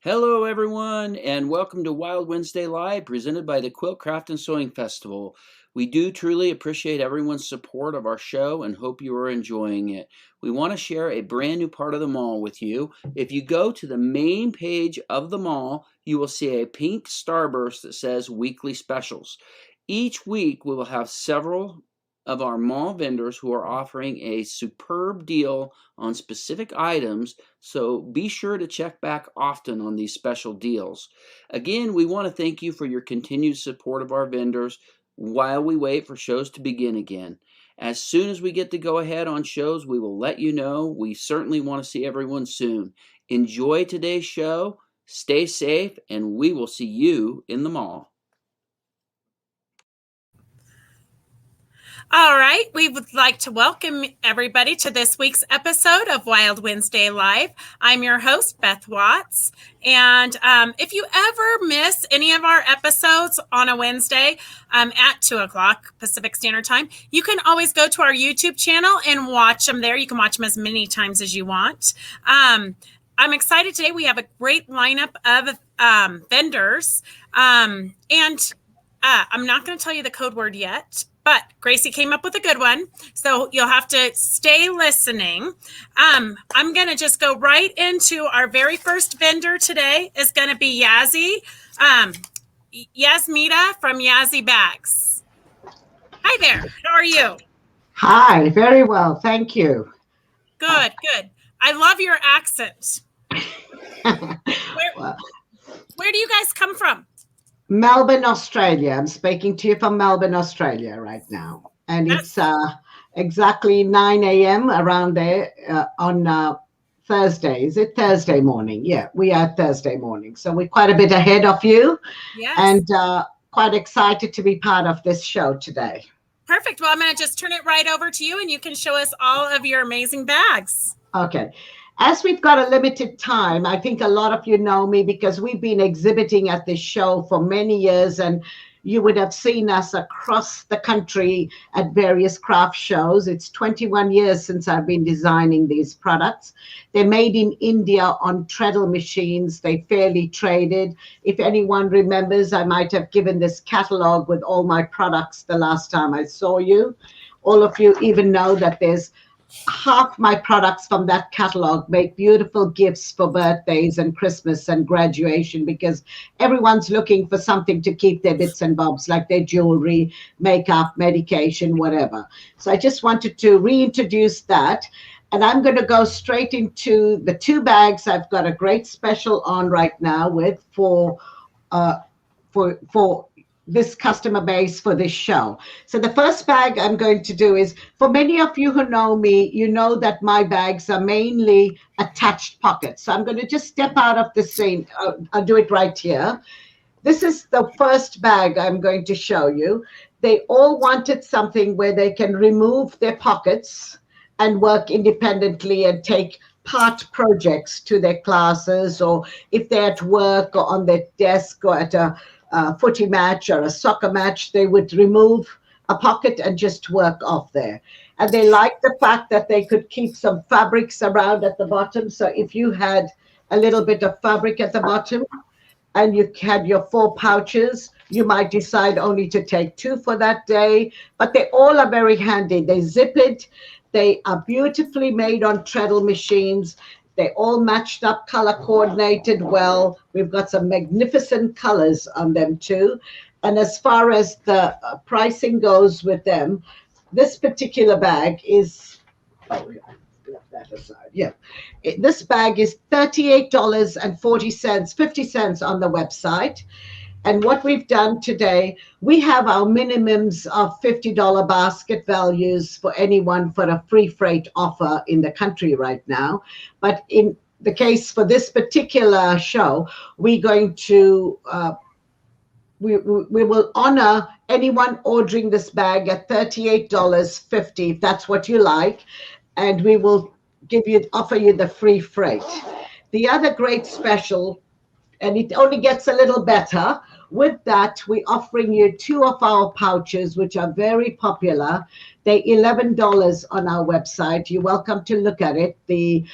Hello, everyone, and welcome to Wild Wednesday Live, presented by the Quilt Craft and Sewing Festival. We do truly appreciate everyone's support of our show and hope you are enjoying it. We want to share a brand new part of the mall with you. If you go to the main page of the mall, you will see a pink starburst that says Weekly Specials. Each week, we will have several of our mall vendors who are offering a superb deal on specific items, so be sure to check back often on these special deals. Again, we want to thank you for your continued support of our vendors while we wait for shows to begin again. As soon as we get to go ahead on shows, we will let you know. We certainly want to see everyone soon. Enjoy today's show, stay safe, and we will see you in the mall. All right, we would like to welcome everybody to this week's episode of Wild Wednesday Live. I'm your host, Beth Watts. And if you ever miss any of our episodes on a Wednesday at 2 o'clock Pacific Standard Time, you can always go to our YouTube channel and watch them there. You can watch them as many times as you want. I'm excited today. We have a great lineup of vendors. I'm not going to tell you the code word yet, but Gracie came up with a good one, so you'll have to stay listening. I'm going to just go right into our very first vendor today is going to be Yazzii, Yasmita from Yazzii Bags. Hi there. How are you? Hi, very well. Thank you. Good. I love your accent. Where do you guys come from? Melbourne, Australia. I'm speaking to you from Melbourne, Australia right now. And it's exactly 9 a.m. around there on Thursday. Is it Thursday morning? Yeah, we are Thursday morning. So we're quite a bit ahead of you. Yes. And quite excited to be part of this show today. Perfect. Well, I'm going to just turn it right over to you and you can show us all of your amazing bags. Okay. As we've got a limited time, I think a lot of you know me because we've been exhibiting at this show for many years, and you would have seen us across the country at various craft shows. It's 21 years since I've been designing these products. They're made in India on treadle machines. They fairly traded. If anyone remembers, I might have given this catalog with all my products the last time I saw you. All of you even know that there's half my products from that catalog make beautiful gifts for birthdays and Christmas and graduation, because everyone's looking for something to keep their bits and bobs, like their jewelry, makeup, medication, whatever. So I just wanted to reintroduce that. And I'm going to go straight into the two bags I've got a great special on right now with for this customer base for this show. So the first bag I'm going to do is, for many of you who know me, you know that my bags are mainly attached pockets. So I'm going to just step out of the scene. I'll do it right here. This is the first bag I'm going to show you. They all wanted something where they can remove their pockets and work independently and take part projects to their classes, or if they're at work or on their desk or at a footy match or a soccer match, they would remove a pocket and just work off there. And they liked the fact that they could keep some fabrics around at the bottom. So if you had a little bit of fabric at the bottom and you had your 4 pouches, you might decide only to take 2 for that day. But they all are very handy. They zip it. They are beautifully made on treadle machines. They all matched up, color coordinated well. We've got some magnificent colors on them too. And as far as the pricing goes with them, this particular bag is, left that aside. Yeah. This bag is $38.40, 50 cents on the website. And what we've done today, we have our minimums of $50 basket values for anyone for a free freight offer in the country right now. But in the case for this particular show, we're going to, we will honor anyone ordering this bag at $38.50, if that's what you like. And we will offer you the free freight. The other great special, and it only gets a little better. With that, we're offering you 2 of our pouches, which are very popular. They're $11 on our website. You're welcome to look at it. The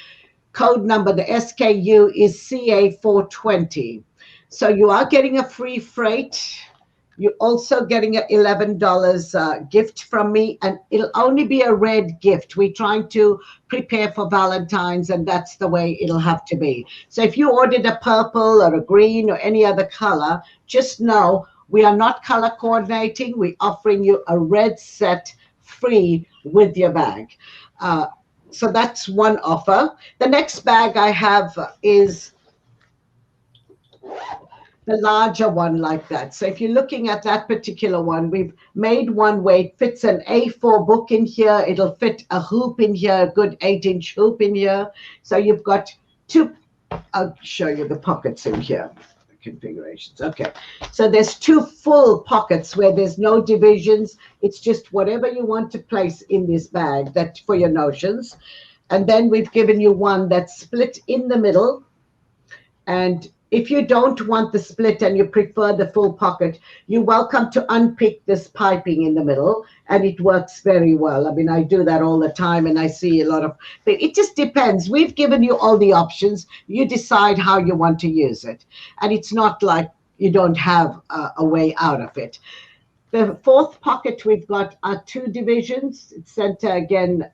code number, the SKU is CA420. So you are getting a free freight. You're also getting an $11 gift from me, and it'll only be a red gift. We're trying to prepare for Valentine's, and that's the way it'll have to be. So if you ordered a purple or a green or any other color, just know we are not color coordinating. We're offering you a red set free with your bag. So that's one offer. The next bag I have is the larger one like that. So if you're looking at that particular one, we've made one where it fits an A4 book in here. It'll fit a hoop in here, a good 8-inch hoop in here. So you've got two, I'll show you the pockets in here, the configurations. Okay, so there's two full pockets where there's no divisions. It's just whatever you want to place in this bag that for your notions. And then we've given you one that's split in the middle. And if you don't want the split and you prefer the full pocket, you're welcome to unpick this piping in the middle, and it works very well. I mean, I do that all the time, and I see a lot of, it just depends. We've given you all the options. You decide how you want to use it. And it's not like you don't have a way out of it. The fourth pocket we've got are two divisions. It's center again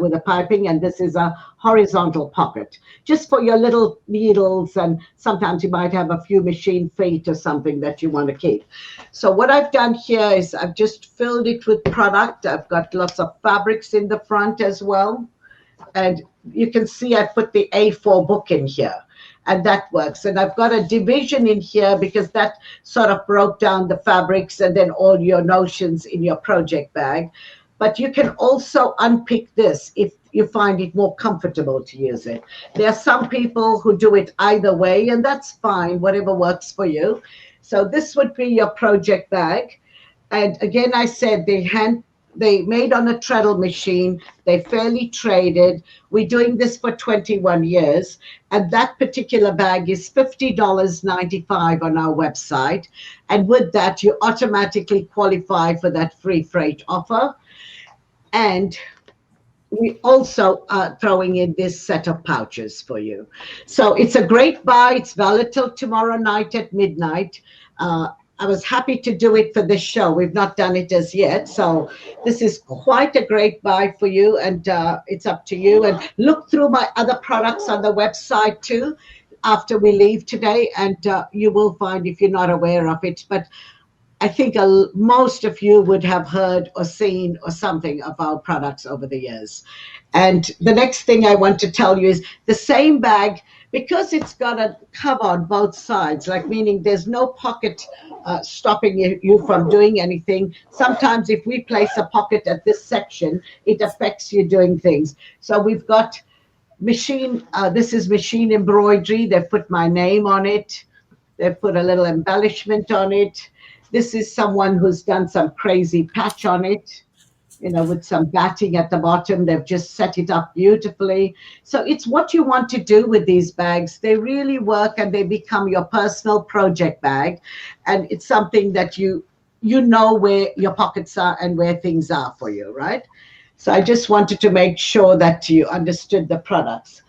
with a piping, and this is a horizontal pocket just for your little needles, and sometimes you might have a few machine feet or something that you want to keep. So what I've done here is I've just filled it with product. I've got lots of fabrics in the front as well, and you can see I put the A4 book in here, and that works. And I've got a division in here because that sort of broke down the fabrics and then all your notions in your project bag. But you can also unpick this if you find it more comfortable to use it. There are some people who do it either way, and that's fine, whatever works for you. So this would be your project bag. And again, I said they made on a treadle machine. They fairly traded. We're doing this for 21 years. And that particular bag is $50.95 on our website. And with that, you automatically qualify for that free freight offer. And we also are throwing in this set of pouches for you. So it's a great buy. It's valid till tomorrow night at midnight. I was happy to do it for this show. We've not done it as yet. So this is quite a great buy for you, and it's up to you. And look through my other products on the website too after we leave today, and you will find if you're not aware of it. But I think most of you would have heard or seen or something of our products over the years. And the next thing I want to tell you is the same bag, because it's got a cover on both sides, like meaning there's no pocket stopping you from doing anything. Sometimes if we place a pocket at this section, it affects you doing things. So we've got machine, this is machine embroidery. They've put my name on it. They've put a little embellishment on it. This is someone who's done some crazy patch on it, you know, with some batting at the bottom. They've just set it up beautifully. So it's what you want to do with these bags. They really work, and they become your personal project bag. And it's something that you know where your pockets are and where things are for you, right? So I just wanted to make sure that you understood the products.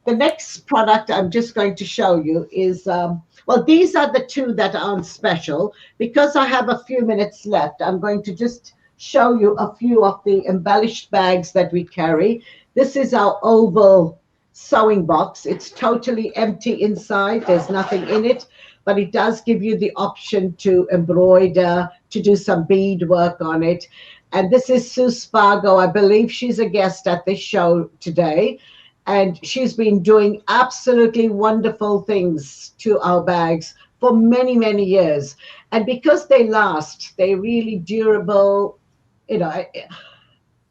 The next product I'm just going to show you is, well, these are the two that are on special. Because I have a few minutes left, I'm going to just show you a few of the embellished bags that we carry. This is our oval sewing box. It's totally empty inside. There's nothing in it, but it does give you the option to embroider, to do some bead work on it. And this is Sue Spargo. I believe she's a guest at this show today. And she's been doing absolutely wonderful things to our bags for many, many years. And because they last, they're really durable. You know,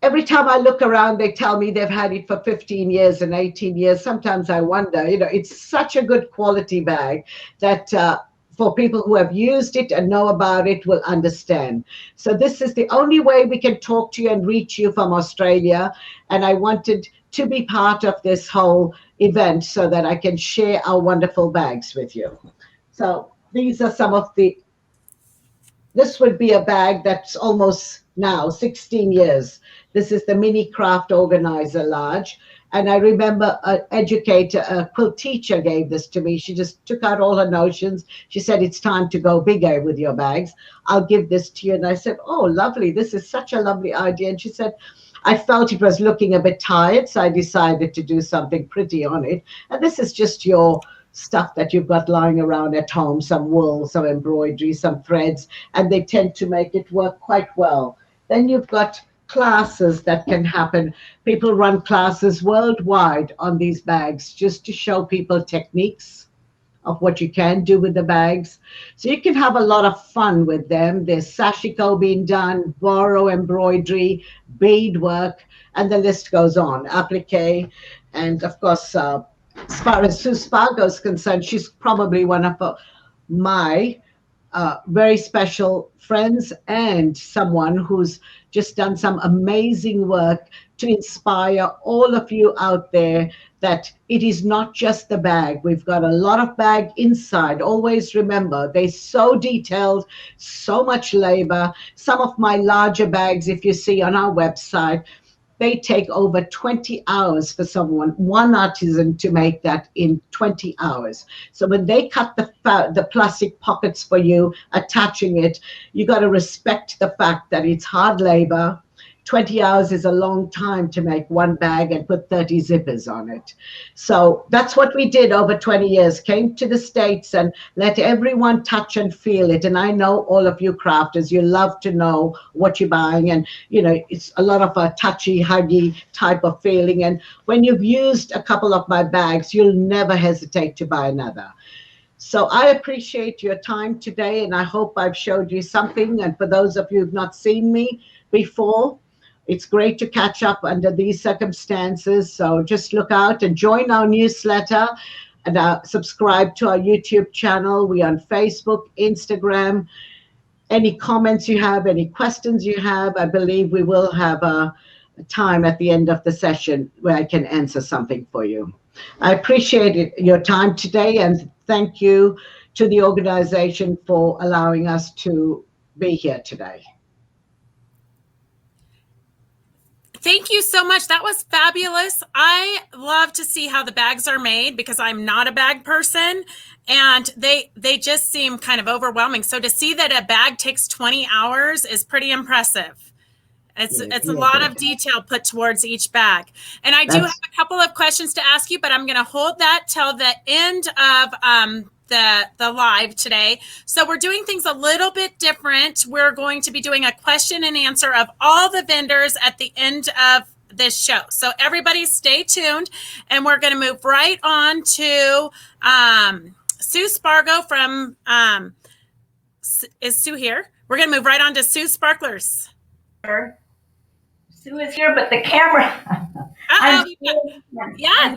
every time I look around, they tell me they've had it for 15 years and 18 years. Sometimes I wonder, you know, it's such a good quality bag that for people who have used it and know about it will understand. So this is the only way we can talk to you and reach you from Australia. And I wanted to be part of this whole event so that I can share our wonderful bags with you. So these are some of this would be a bag that's almost now 16 years. This is the Mini Craft Organizer Large. And I remember an educator, a quilt teacher gave this to me. She just took out all her notions. She said, it's time to go bigger with your bags. I'll give this to you. And I said, oh, lovely. This is such a lovely idea. And she said, I felt it was looking a bit tired, so I decided to do something pretty on it. And this is just your stuff that you've got lying around at home, some wool, some embroidery, some threads, and they tend to make it work quite well. Then you've got classes that can happen. People run classes worldwide on these bags just to show people techniques of what you can do with the bags. So you can have a lot of fun with them. There's sashiko being done, borrow embroidery, beadwork, and the list goes on. Applique, and of course, as far as Sue Spargo is concerned, she's probably one of my very special friends and someone who's just done some amazing work to inspire all of you out there that it is not just the bag. We've got a lot of bag inside. Always remember, they're so detailed, so much labor. Some of my larger bags, if you see on our website, they take over 20 hours for one artisan to make that in 20 hours. So when they cut the plastic pockets for you, attaching it, you got to respect the fact that it's hard labor. 20 hours is a long time to make one bag and put 30 zippers on it. So that's what we did over 20 years, came to the States and let everyone touch and feel it. And I know all of you crafters, you love to know what you're buying. And, you know, it's a lot of a touchy, huggy type of feeling. And when you've used a couple of my bags, you'll never hesitate to buy another. So I appreciate your time today, and I hope I've showed you something. And for those of you who've not seen me before, it's great to catch up under these circumstances. So just look out and join our newsletter and subscribe to our YouTube channel. We're on Facebook, Instagram. Any comments you have, any questions you have, I believe we will have a time at the end of the session where I can answer something for you. I appreciate your time today, and thank you to the organization for allowing us to be here today. Thank you so much. That was fabulous. I love to see how the bags are made because I'm not a bag person, and they just seem kind of overwhelming. So to see that a bag takes 20 hours is pretty impressive. It's a lot of detail put towards each bag. And I do have a couple of questions to ask you, but I'm going to hold that till the end of the live today. So we're doing things a little bit different. We're going to be doing a question and answer of all the vendors at the end of this show. So everybody stay tuned, and we're going to move right on to Sue Spargo from, is Sue here? We're going to move right on to Sue Sparklers. Sue is here, but the camera. Yeah.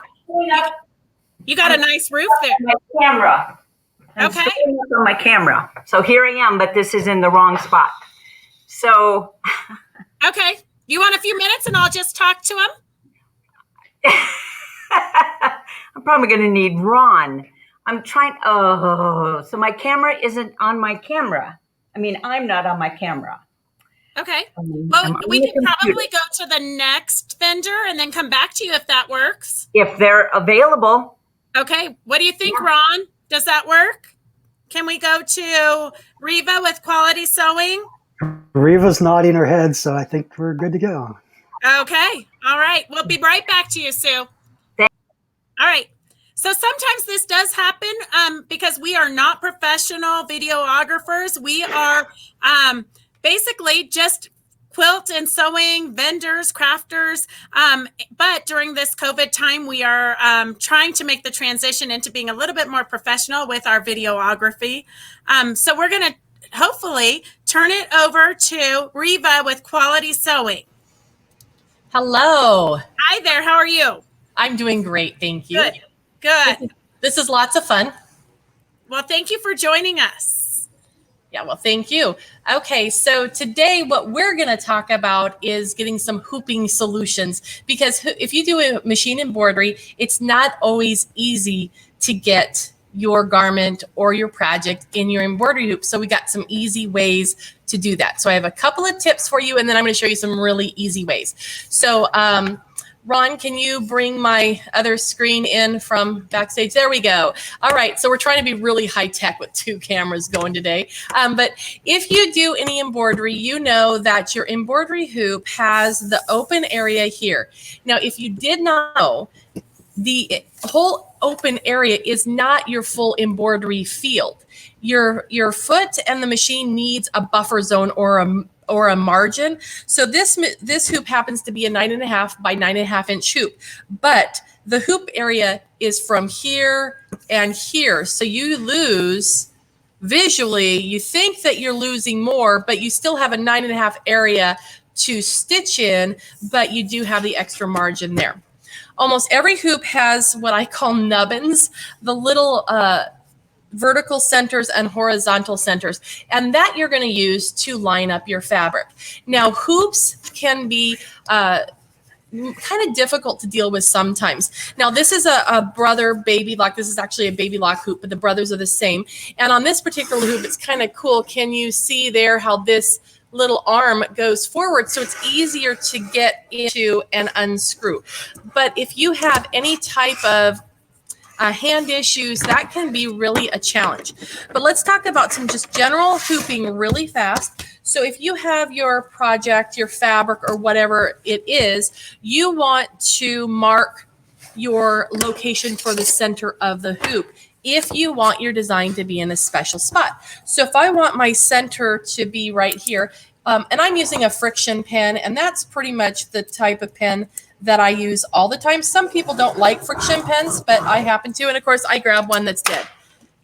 You got a nice roof there. My camera. Okay. On my camera. So here I am, but this is in the wrong spot. So. Okay. You want a few minutes and I'll just talk to him? I'm probably going to need Ron. I'm trying. Oh, so my camera isn't on my camera. I mean, I'm not on my camera. Okay. Well, we can probably go to the next vendor and then come back to you if that works. If they're available. Okay. What do you think, Ron? Does that work? Can we go to Reva with Quality Sewing? Reva's nodding her head, so I think we're good to go. Okay. All right. We'll be right back to you, Sue. Thanks. All right. So sometimes this does happen because we are not professional videographers. We are basically just quilt and sewing vendors, crafters. But during this COVID time, we are trying to make the transition into being a little bit more professional with our videography. So we're going to hopefully turn it over to Reva with Quality Sewing. Hello. Hi there. How are you? I'm doing great. Thank you. Good. This is lots of fun. Well, thank you for joining us. Yeah, well, thank you. Okay, so today what we're going to talk about is getting some hooping solutions, because if you do a machine embroidery, it's not always easy to get your garment or your project in your embroidery hoop. So we got some easy ways to do that. So I have a couple of tips for you, and then I'm going to show you some really easy ways. So Ron, can you bring my other screen in from backstage? There we go. All right, so we're trying to be really high tech with 2 cameras going today. But if you do any embroidery, you know that your embroidery hoop has the open area here. Now, if you did not know, the whole open area is not your full embroidery field. Your foot and the machine needs a buffer zone or a margin. So this hoop happens to be a 9.5 by 9.5 inch hoop, but the hoop area is from here and here. So you lose visually, you think that you're losing more, but you still have a 9.5 area to stitch in, but you do have the extra margin there. Almost every hoop has what I call nubbins, the little vertical centers and horizontal centers, and that you're going to use to line up your fabric. Now, hoops can be kind of difficult to deal with sometimes. Now, this is a brother baby lock. This is actually a baby lock hoop, but the brothers are the same. And on this particular hoop, it's kind of cool. Can you see there how this little arm goes forward, so it's easier to get into and unscrew? But if you have any type of hand issues, that can be really a challenge. But let's talk about some just general hooping really fast. So if you have your project, your fabric, or whatever it is, you want to mark your location for the center of the hoop if you want your design to be in a special spot. So if I want my center to be right here, and I'm using a friction pen, and that's pretty much the type of pen that I use all the time. Some people don't like friction pens, but I happen to, and of course I grab one that's dead.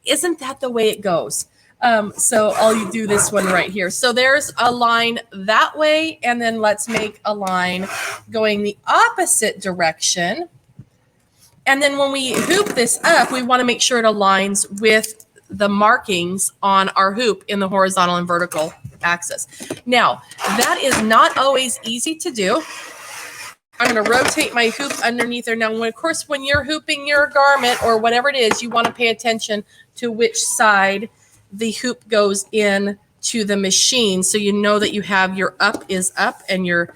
Isn't that the way it goes? So I'll do this one right here. So there's a line that way, and then let's make a line going the opposite direction. And then when we hoop this up, we want to make sure it aligns with the markings on our hoop in the horizontal and vertical axis. Now, that is not always easy to do. I'm going to rotate my hoop underneath there. Now, of course, when you're hooping your garment or whatever it is, you want to pay attention to which side the hoop goes in to the machine, so you know that you have your up is up and your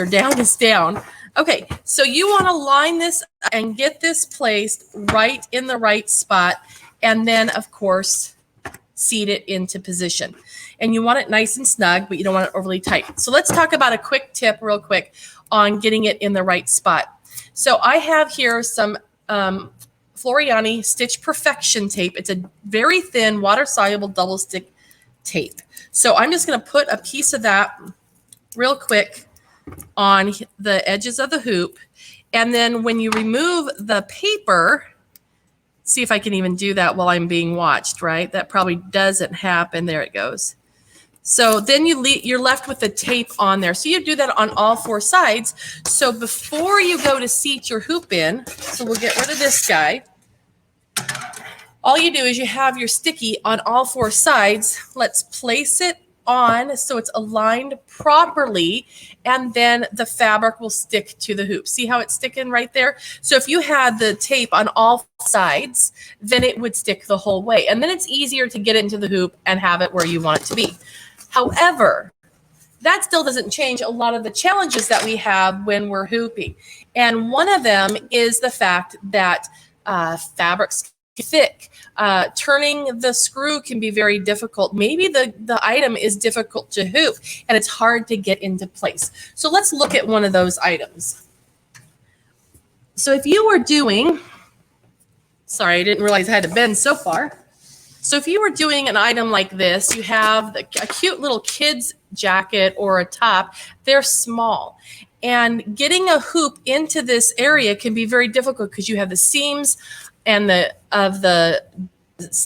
down is down. Okay, so you want to line this and get this placed right in the right spot, and then, of course, seat it into position. And you want it nice and snug, but you don't want it overly tight. So let's talk about a quick tip real quick on getting it in the right spot. So I have here some Floriani Stitch Perfection tape. It's a very thin, water-soluble double stick tape. So I'm just going to put a piece of that real quick on the edges of the hoop. And then when you remove the paper, see if I can even do that while I'm being watched, right? That probably doesn't happen. There it goes. So then you're left with the tape on there. So you do that on all 4 sides. So before you go to seat your hoop in, so we'll get rid of this guy. All you do is you have your sticky on all 4 sides. Let's place it on so it's aligned properly, and then the fabric will stick to the hoop. See how it's sticking right there? So if you had the tape on all sides, then it would stick the whole way. And then it's easier to get it into the hoop and have it where you want it to be. However, that still doesn't change a lot of the challenges that we have when we're hooping. And one of them is the fact that fabric's thick. Turning the screw can be very difficult. Maybe the item is difficult to hoop and it's hard to get into place. So let's look at one of those items. So if you were doing, sorry, I didn't realize I had to bend so far. So if you were doing an item like this, you have a cute little kid's jacket or a top, they're small. And getting a hoop into this area can be very difficult because you have the seams and the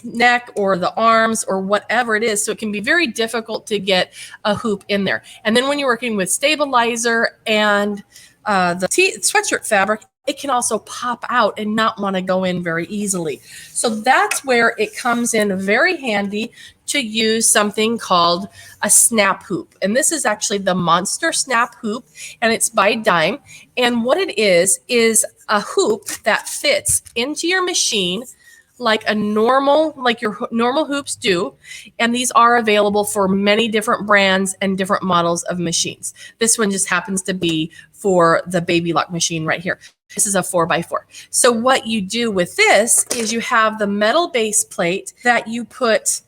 neck or the arms or whatever it is. So it can be very difficult to get a hoop in there. And then when you're working with stabilizer and the sweatshirt fabric, it can also pop out and not want to go in very easily. So that's where it comes in very handy to use something called a snap hoop. And this is actually the Monster Snap Hoop, and it's by Dime. And what it is a hoop that fits into your machine like your normal hoops do. And these are available for many different brands and different models of machines. This one just happens to be for the baby lock machine right here. This is a 4x4. So what you do with this is you have the metal base plate that you put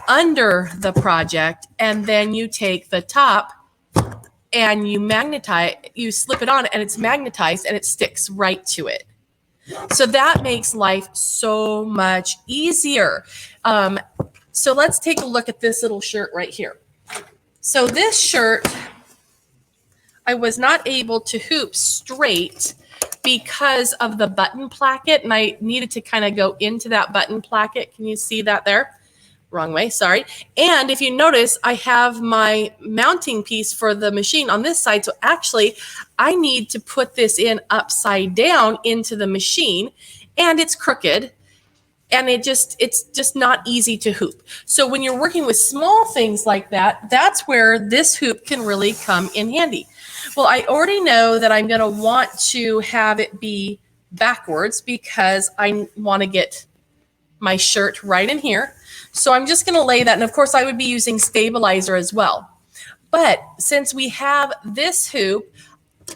under the project, and then you take the top and you slip it on, and it's magnetized and it sticks right to it. So that makes life so much easier. So let's take a look at this little shirt right here. So this shirt, I was not able to hoop straight because of the button placket, and I needed to kind of go into that button placket. Can you see that there? Wrong way, sorry. And if you notice, I have my mounting piece for the machine on this side. So actually, I need to put this in upside down into the machine, and it's crooked. And it's just not easy to hoop. So when you're working with small things like that, that's where this hoop can really come in handy. Well, I already know that I'm going to want to have it be backwards because I want to get my shirt right in here. So I'm just going to lay that. And of course, I would be using stabilizer as well. But since we have this hoop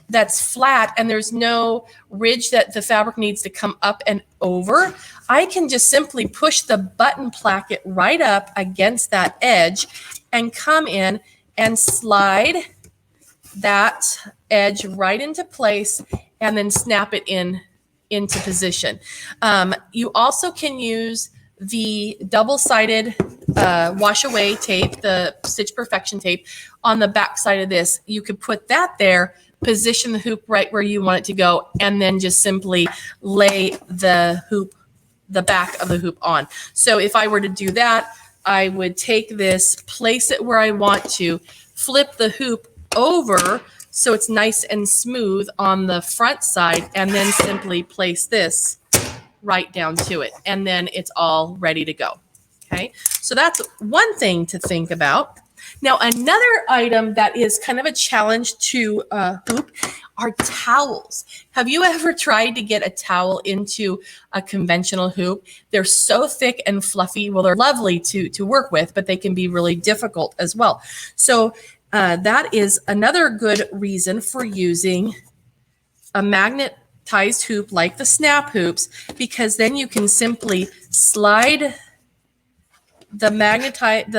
that's flat and there's no ridge that the fabric needs to come up and over, I can just simply push the button placket right up against that edge and come in and slide that edge right into place and then snap it into position. You also can use the double-sided wash away tape, the Stitch Perfection tape on the back side of this. You could put that there, position the hoop right where you want it to go, and then just simply lay the back of the hoop on. So if I were to do that, I would take this, place it where I want to, flip the hoop over so it's nice and smooth on the front side, and then simply place this right down to it, and then it's all ready to go. Okay, so that's one thing to think about. Now, another item that is kind of a challenge to hoop are towels. Have you ever tried to get a towel into a conventional hoop? They're so thick and fluffy. Well, they're lovely to work with, but they can be really difficult as well. So that is another good reason for using a magnetized hoop like the snap hoops, because then you can simply slide the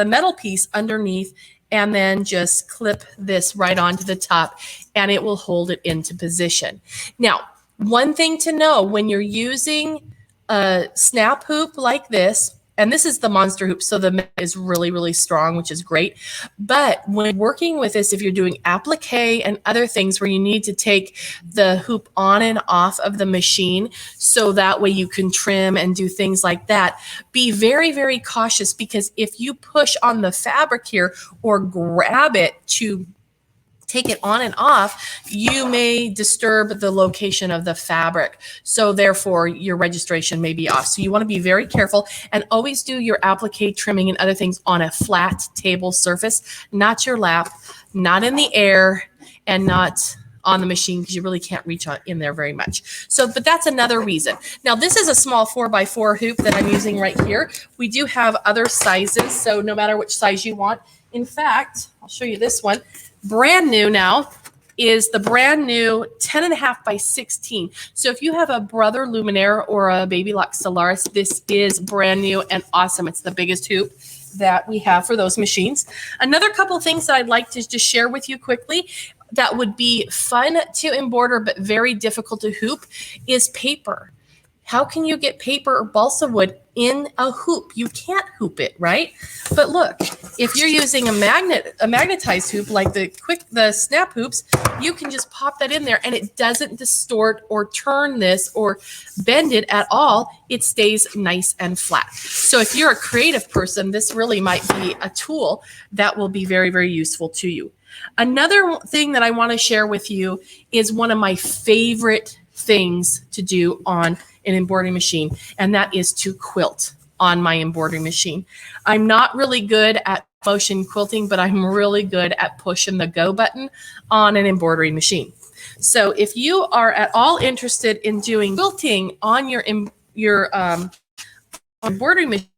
metal piece underneath and then just clip this right onto the top, and it will hold it into position. Now, one thing to know when you're using a snap hoop like this, and this is the monster hoop, so the metal is really, really strong, which is great. But when working with this, if you're doing applique and other things where you need to take the hoop on and off of the machine so that way you can trim and do things like that, be very, very cautious, because if you push on the fabric here or grab it to take it on and off, you may disturb the location of the fabric. So therefore, your registration may be off. So you want to be very careful and always do your applique trimming and other things on a flat table surface, not your lap, not in the air, and not on the machine, because you really can't reach in there very much. So, but that's another reason. Now, this is a small 4x4 hoop that I'm using right here. We do have other sizes, so no matter which size you want. In fact, I'll show you this one. Brand new now is the brand new 10.5 by 16. So if you have a Brother Luminaire or a Baby Lock Solaris, this is brand new and awesome. It's the biggest hoop that we have for those machines. Another couple things that I'd like to just share with you quickly that would be fun to embroider but very difficult to hoop is paper. How can you get paper or balsa wood in a hoop? You can't hoop it, right? But look, if you're using a magnetized hoop like the snap hoops, you can just pop that in there and it doesn't distort or turn this or bend it at all. It stays nice and flat. So if you're a creative person, this really might be a tool that will be very, very useful to you. Another thing that I want to share with you is one of my favorite things to do on an embroidery machine, and that is to quilt on my embroidery machine. I'm not really good at motion quilting, but I'm really good at pushing the go button on an embroidery machine. So if you are at all interested in doing quilting on your embroidery machine,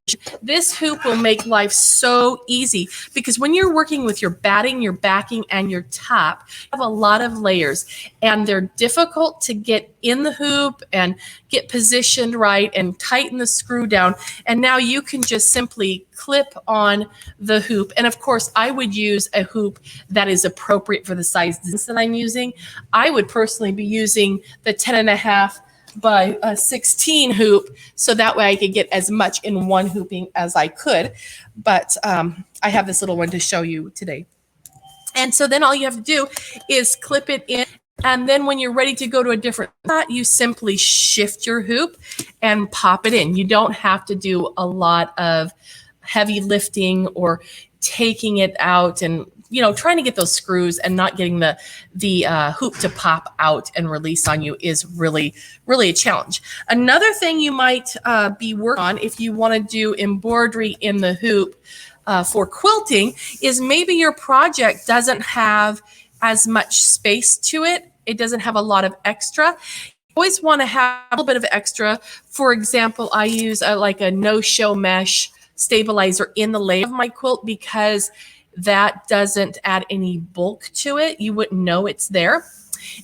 this hoop will make life so easy, because when you're working with your batting, your backing, and your top, you have a lot of layers, and they're difficult to get in the hoop and get positioned right and tighten the screw down. And now you can just simply clip on the hoop. And of course, I would use a hoop that is appropriate for the size that I'm using. I would personally be using the 10.5 by 16 hoop, so that way I could get as much in one hooping as I could. But I have this little one to show you today. And so then all you have to do is clip it in. And then when you're ready to go to a different spot, you simply shift your hoop and pop it in. You don't have to do a lot of heavy lifting or taking it out and trying to get those screws and not getting the hoop to pop out and release on you is really, really a challenge. Another thing you might be working on if you want to do embroidery in the hoop for quilting is maybe your project doesn't have as much space to it. It doesn't have a lot of extra. You always want to have a little bit of extra. For example, I use like a no-show mesh stabilizer in the layer of my quilt, because that doesn't add any bulk to it. You wouldn't know it's there.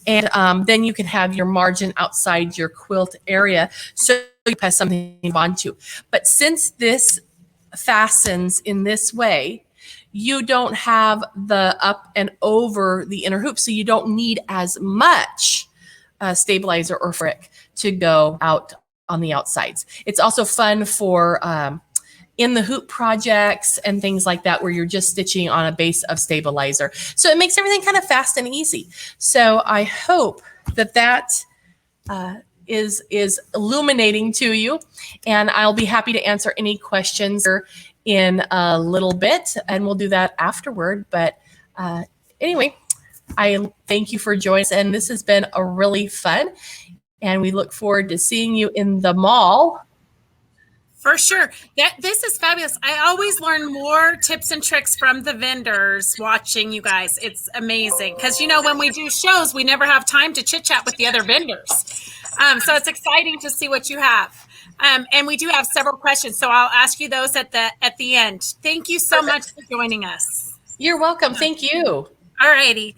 And then you can have your margin outside your quilt area, so you have something to bond to. But since this fastens in this way, you don't have the up and over the inner hoop, so you don't need as much stabilizer or frick to go out on the outsides. It's also fun for in the hoop projects and things like that, where you're just stitching on a base of stabilizer. So it makes everything kind of fast and easy. So I hope that is illuminating to you, and I'll be happy to answer any questions in a little bit, and we'll do that afterward. But anyway, I thank you for joining us, and this has been a really fun, and we look forward to seeing you in the mall. For sure. This is fabulous. I always learn more tips and tricks from the vendors watching you guys. It's amazing. Because, when we do shows, we never have time to chit chat with the other vendors. So it's exciting to see what you have. And we do have several questions, so I'll ask you those at the end. Thank you so much for joining us. You're welcome. Thank you. All righty.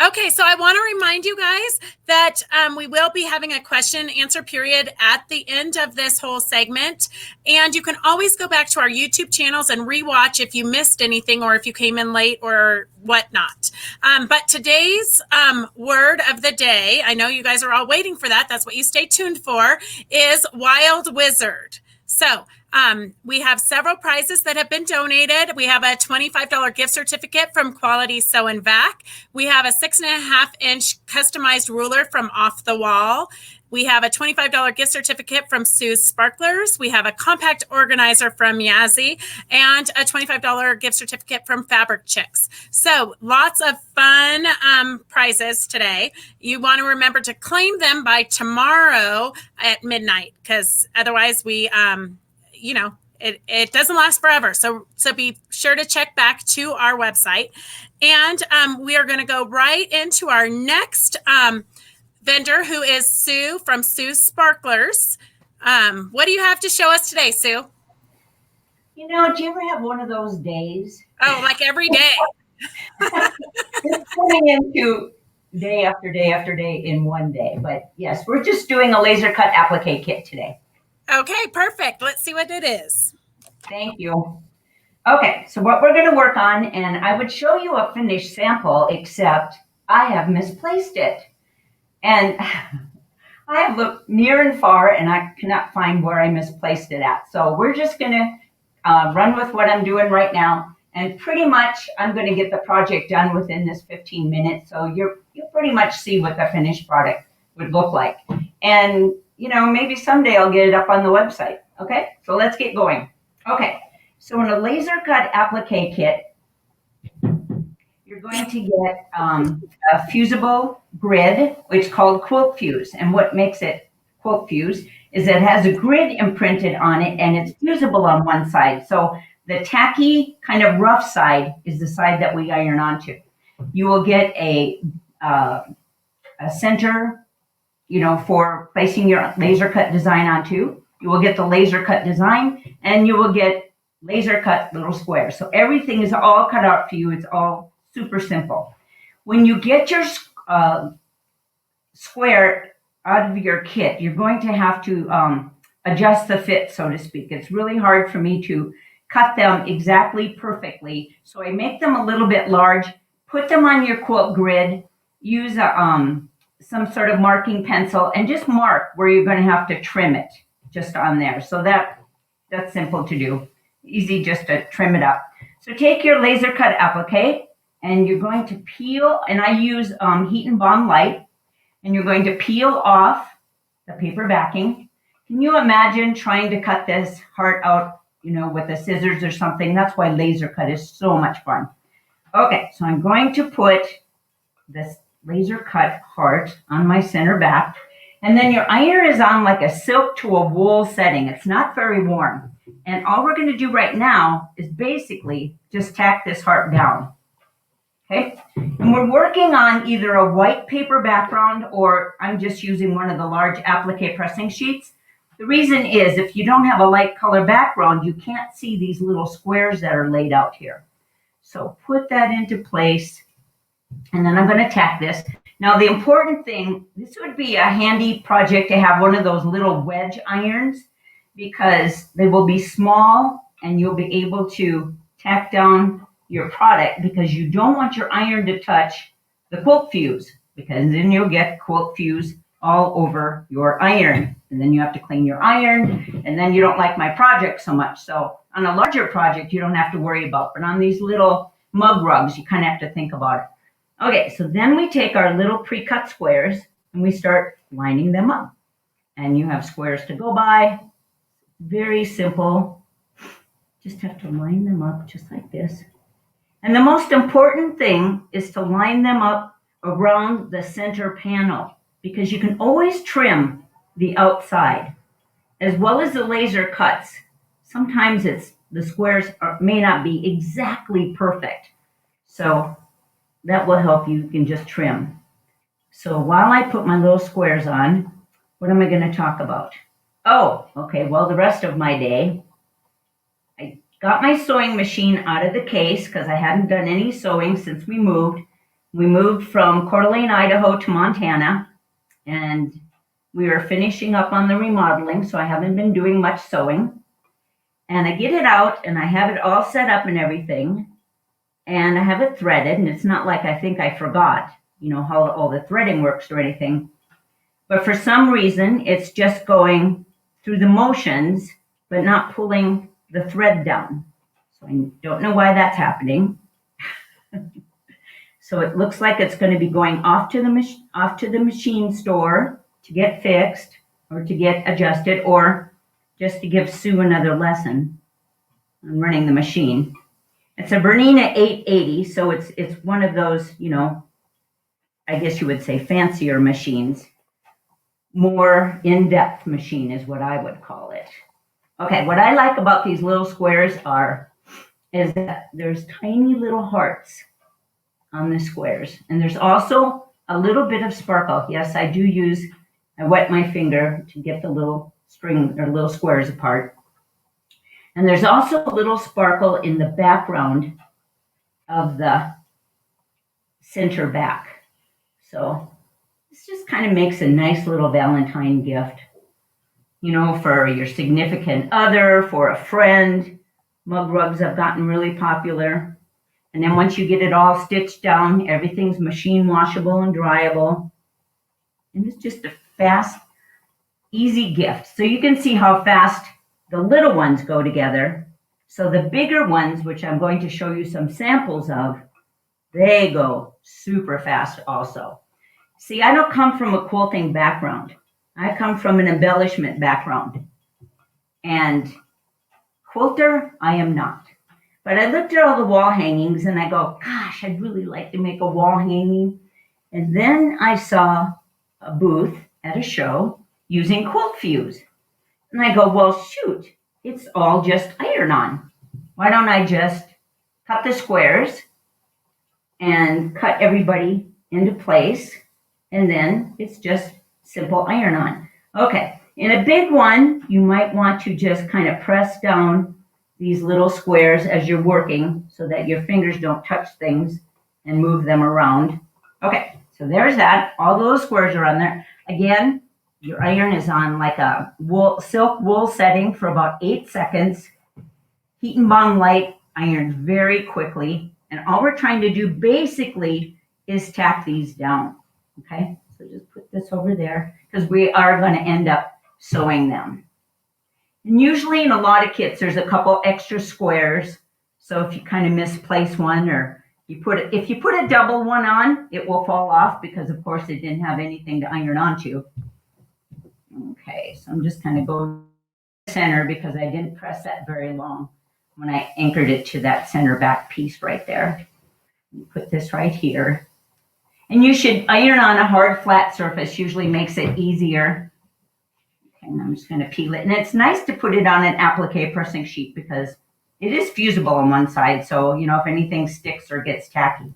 Okay, so I want to remind you guys that we will be having a question and answer period at the end of this whole segment. And you can always go back to our YouTube channels and rewatch if you missed anything or if you came in late or whatnot. But today's word of the day, I know you guys are all waiting for that. That's what you stay tuned for, is Wild Wizard. So we have several prizes that have been donated. We have a $25 gift certificate from Quality Sew and Vac. We have a 6.5-inch customized ruler from Off the Wall. We have a $25 gift certificate from Sue's Sparklers. We have a compact organizer from Yazzii and a $25 gift certificate from Fabric Chicks. So lots of fun prizes today. You want to remember to claim them by tomorrow at midnight, because otherwise we it doesn't last forever. So be sure to check back to our website. And we are going to go right into our next vendor, who is Sue from Sue's Sparklers. What do you have to show us today, Sue? Do you ever have one of those days? Oh, like every day. It's coming into day after day after day in one day. But yes, we're just doing a laser cut applique kit today. Okay, perfect. Let's see what it is. Thank you. Okay, so what we're going to work on, and I would show you a finished sample, except I have misplaced it. And I have looked near and far, and I cannot find where I misplaced it at. So we're just going to run with what I'm doing right now. And pretty much I'm going to get the project done within this 15 minutes. So you'll pretty much see what the finished product would look like. And maybe someday I'll get it up on the website. Okay, so let's get going. Okay, so in a laser cut applique kit, you're going to get a fusible grid, which is called Quilt Fuse. And what makes it Quilt Fuse is that it has a grid imprinted on it, and it's fusible on one side. So the tacky kind of rough side is the side that we iron onto. You will get a center, for placing your laser cut design onto. you will get the laser cut design, and you will get laser cut little squares. So everything is all cut out for you. It's all super simple. When you get your square out of your kit, you're going to have to adjust the fit, so to speak. It's really hard for me to cut them exactly perfectly. So I make them a little bit large, put them on your quilt grid, use some sort of marking pencil, and just mark where you're going to have to trim it just on there. So that's simple to do. Easy just to trim it up. So take your laser cut applique, and you're going to peel, and I use heat and bond light, and you're going to peel off the paper backing. Can you imagine trying to cut this heart out, with the scissors or something? That's why laser cut is so much fun. Okay, so I'm going to put this laser cut heart on my center back, and then your iron is on like a silk to a wool setting. It's not very warm. And all we're going to do right now is basically just tack this heart down. Okay, and we're working on either a white paper background, or I'm just using one of the large applique pressing sheets. The reason is, if you don't have a light color background, you can't see these little squares that are laid out here. So put that into place, and then I'm going to tack this. Now the important thing, this would be a handy project to have one of those little wedge irons, because they will be small and you'll be able to tack down your product, because you don't want your iron to touch the quilt fuse, because then you'll get quilt fuse all over your iron, and then you have to clean your iron, and then you don't like my project so much. So on a larger project, you don't have to worry about, but on these little mug rugs, you kind of have to think about it. Okay, so then we take our little pre-cut squares and we start lining them up, and you have squares to go by. Very simple. Just have to line them up just like this. And the most important thing is to line them up around the center panel, because you can always trim the outside as well as the laser cuts. Sometimes the squares may not be exactly perfect. So that will help you. You can just trim. So while I put my little squares on, what am I going to talk about? Oh, okay. Well, the rest of my day, I got my sewing machine out of the case because I hadn't done any sewing since we moved. We moved from Coeur d'Alene, Idaho to Montana, and we were finishing up on the remodeling, so I haven't been doing much sewing. And I get it out, and I have it all set up and everything, and I have it threaded, and it's not like I think I forgot, how all the threading works or anything. But for some reason, it's just going through the motions, but not pulling the thread down. So I don't know why that's happening. So it looks like it's going to be going off to the machine store to get fixed or to get adjusted, or just to give Sue another lesson on running the machine. It's a Bernina 880, so it's one of those, I guess you would say fancier machines. More in-depth machine is what I would call it. Okay, what I like about these little squares is that there's tiny little hearts on the squares. And there's also a little bit of sparkle. Yes, I wet my finger to get the little string or little squares apart. And there's also a little sparkle in the background of the center back. So this just kind of makes a nice little Valentine gift, for your significant other, for a friend. Mug rugs have gotten really popular. And then once you get it all stitched down, everything's machine washable and dryable. And it's just a fast, easy gift. So you can see how fast the little ones go together. So the bigger ones, which I'm going to show you some samples of, they go super fast also. See, I don't come from a quilting background. I come from an embellishment background. And quilter, I am not. But I looked at all the wall hangings and I go, gosh, I'd really like to make a wall hanging. And then I saw a booth at a show using quilt fuse. And I go, well, shoot, it's all just iron-on. Why don't I just cut the squares and cut everybody into place, and then it's just simple iron-on. Okay, in a big one, you might want to just kind of press down these little squares as you're working so that your fingers don't touch things and move them around. Okay, so there's that. All those squares are on there. Again, your iron is on like a silk wool setting for about 8 seconds. Heat and bond light, ironed very quickly. And all we're trying to do basically is tack these down. Okay, so just put this over there because we are going to end up sewing them. And usually in a lot of kits, there's a couple extra squares. So if you kind of misplace one, or if you put a double one on, it will fall off because of course it didn't have anything to iron onto. Okay, so I'm just kind of going to the center because I didn't press that very long when I anchored it to that center back piece right there. Put this right here. And you should iron on a hard flat surface, usually makes it easier. And I'm just going to peel it. And it's nice to put it on an applique pressing sheet because it is fusible on one side. So, you know, if anything sticks or gets tacky.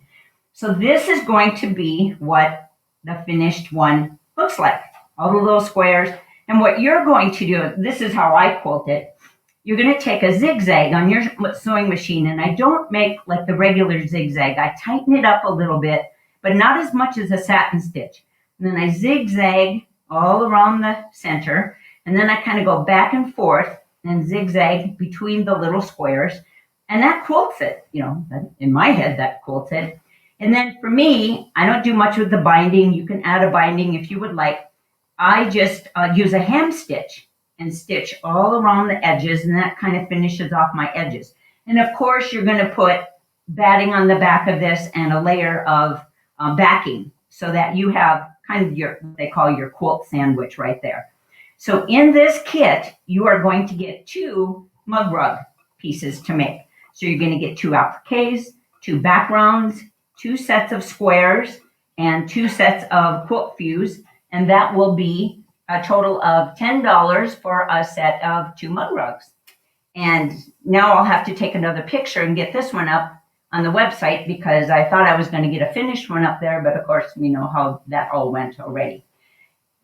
So this is going to be what the finished one looks like. All the little squares. And what you're going to do, this is how I quilt it. You're going to take a zigzag on your sewing machine. And I don't make like the regular zigzag. I tighten it up a little bit, but not as much as a satin stitch. And then I zigzag all around the center, and then I kind of go back and forth and zigzag between the little squares, and that quilts it. You know, in my head, that quilts it. And then for me, I don't do much with the binding. You can add a binding if you would like. I just use a hem stitch and stitch all around the edges, and that kind of finishes off my edges. And of course, you're going to put batting on the back of this and a layer of backing so that you have kind of what they call your quilt sandwich right there. So in this kit, you are going to get 2 mug rug pieces to make. So you're going to get 2 appliques, 2 backgrounds, 2 sets of squares, and 2 sets of quilt fuse. And that will be a total of $10 for a set of 2 mug rugs. And now I'll have to take another picture and get this one up on the website because I thought I was going to get a finished one up there, but of course we know how that all went already.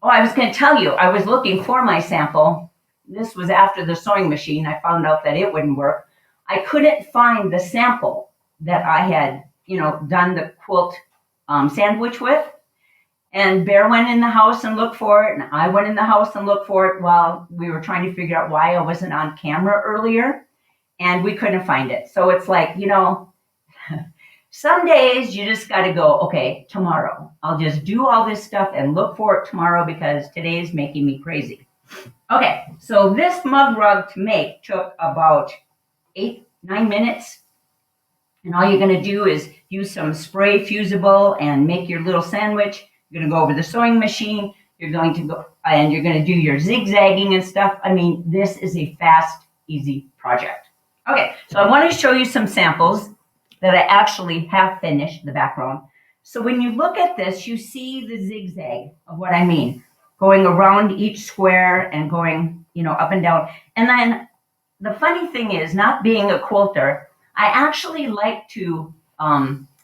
Oh, I was going to tell you, I was looking for my sample. This was after the sewing machine. I found out that it wouldn't work. I couldn't find the sample that I had, you know, done the quilt sandwich with. And Bear went in the house and looked for it, and I went in the house and looked for it while we were trying to figure out why I wasn't on camera earlier, and we couldn't find it. So it's like, you know, some days you just got to go, okay, tomorrow. I'll just do all this stuff and look for it tomorrow because today is making me crazy. Okay, so this mug rug to make took about 8-9 minutes. And all you're going to do is use some spray fusible and make your little sandwich. You're going to go over the sewing machine. You're going to go and you're going to do your zigzagging and stuff. I mean, this is a fast, easy project. Okay, so I want to show you some samples that I actually have finished the background. So when you look at this, you see the zigzag of what I mean, going around each square and going, you know, up and down. And then the funny thing is, not being a quilter, I actually like to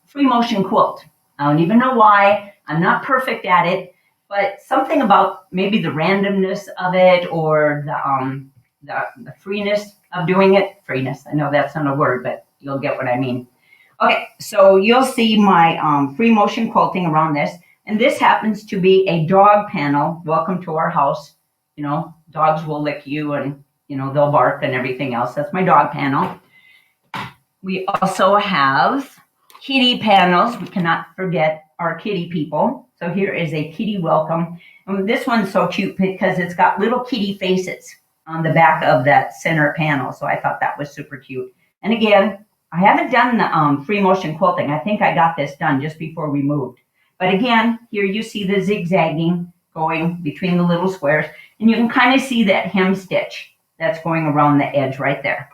free motion quilt. I don't even know why. I'm not perfect at it, but something about maybe the randomness of it or the freeness of doing it. Freeness, I know that's not a word, but you'll get what I mean. Okay, so you'll see my free motion quilting around this. And this happens to be a dog panel. Welcome to our house. You know, dogs will lick you and, you know, they'll bark and everything else. That's my dog panel. We also have kitty panels. We cannot forget our kitty people. So here is a kitty welcome. And this one's so cute because it's got little kitty faces on the back of that center panel. So I thought that was super cute. And again, I haven't done the free motion quilting. I think I got this done just before we moved. But again, here you see the zigzagging going between the little squares. And you can kind of see that hem stitch that's going around the edge right there.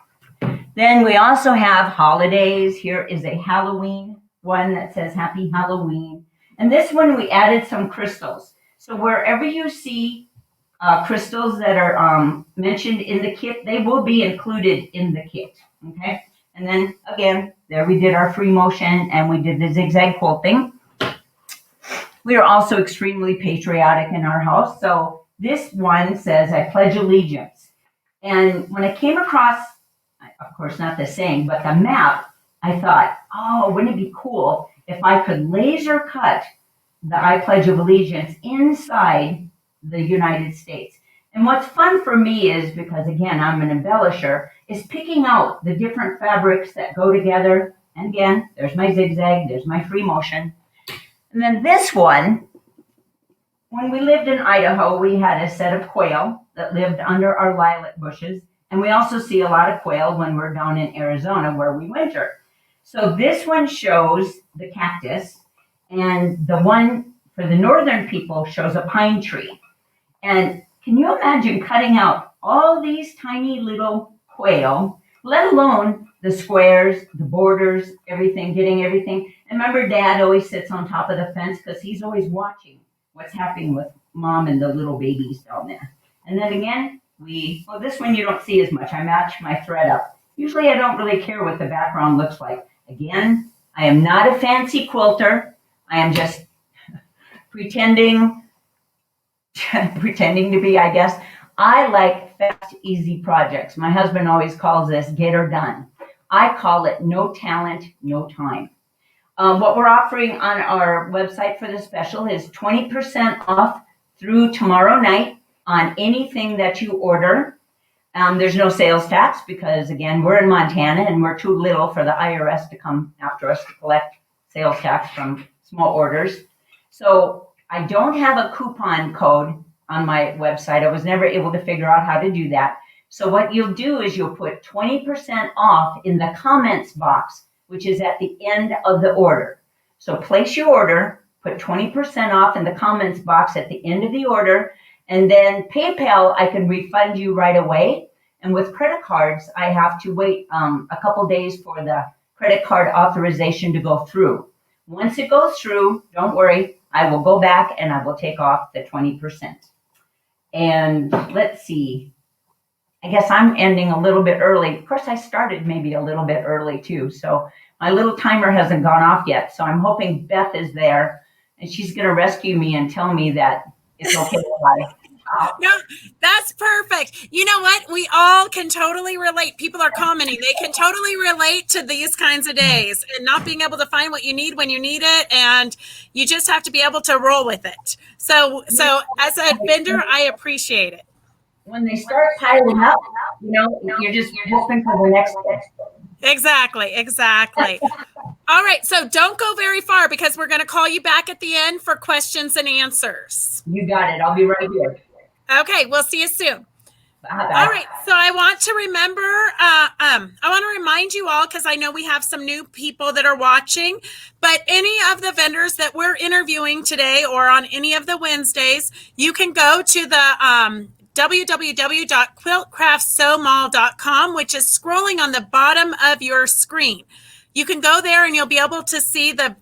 Then we also have holidays. Here is a Halloween one that says Happy Halloween. And this one we added some crystals. So wherever you see crystals that are mentioned in the kit, they will be included in the kit. Okay. And then again, there we did our free motion and we did the zigzag quilting. We are also extremely patriotic in our house. So this one says, I pledge allegiance. And when I came across, of course, not the saying, but the map, I thought, oh, wouldn't it be cool if I could laser cut the I Pledge of Allegiance inside the United States? And what's fun for me is, because again, I'm an embellisher, is picking out the different fabrics that go together. And again, there's my zigzag, there's my free motion. And then this one, when we lived in Idaho, we had a set of quail that lived under our lilac bushes. And we also see a lot of quail when we're down in Arizona where we winter. So this one shows the cactus, and the one for the northern people shows a pine tree. And can you imagine cutting out all these tiny little quail, let alone the squares, the borders, everything, getting everything. And remember, Dad always sits on top of the fence because he's always watching what's happening with Mom and the little babies down there. And then again, well, this one you don't see as much. I match my thread up. Usually I don't really care what the background looks like. Again, I am not a fancy quilter. I am just pretending to be, I guess. I like fast, easy projects. My husband always calls this get her done. I call it no talent, no time. What we're offering on our website for the special is 20% off through tomorrow night on anything that you order. There's no sales tax because, again, we're in Montana and we're too little for the IRS to come after us to collect sales tax from small orders. So I don't have a coupon code on my website. I was never able to figure out how to do that. So what you'll do is you'll put 20% off in the comments box, which is at the end of the order. So place your order, put 20% off in the comments box at the end of the order, and then PayPal, I can refund you right away. And with credit cards, I have to wait a couple days for the credit card authorization to go through. Once it goes through, don't worry, I will go back and I will take off the 20%. And let's see, I guess I'm ending a little bit early. Of course, I started maybe a little bit early too. So my little timer hasn't gone off yet. So I'm hoping Beth is there and she's going to rescue me and tell me that it's okay to lie. No, that's perfect. You know what? We all can totally relate. People are commenting. They can totally relate to these kinds of days and not being able to find what you need when you need it. And you just have to be able to roll with it. So as a vendor, I appreciate it. When they start piling up, you're hoping for the next one. Exactly. All right. So don't go very far because we're going to call you back at the end for questions and answers. You got it. I'll be right here. Okay. We'll see you soon. Bye-bye. All right. So I want to remind you all, because I know we have some new people that are watching, but any of the vendors that we're interviewing today or on any of the Wednesdays, you can go to the www.quiltcraftsomall.com, which is scrolling on the bottom of your screen. You can go there and you'll be able to see the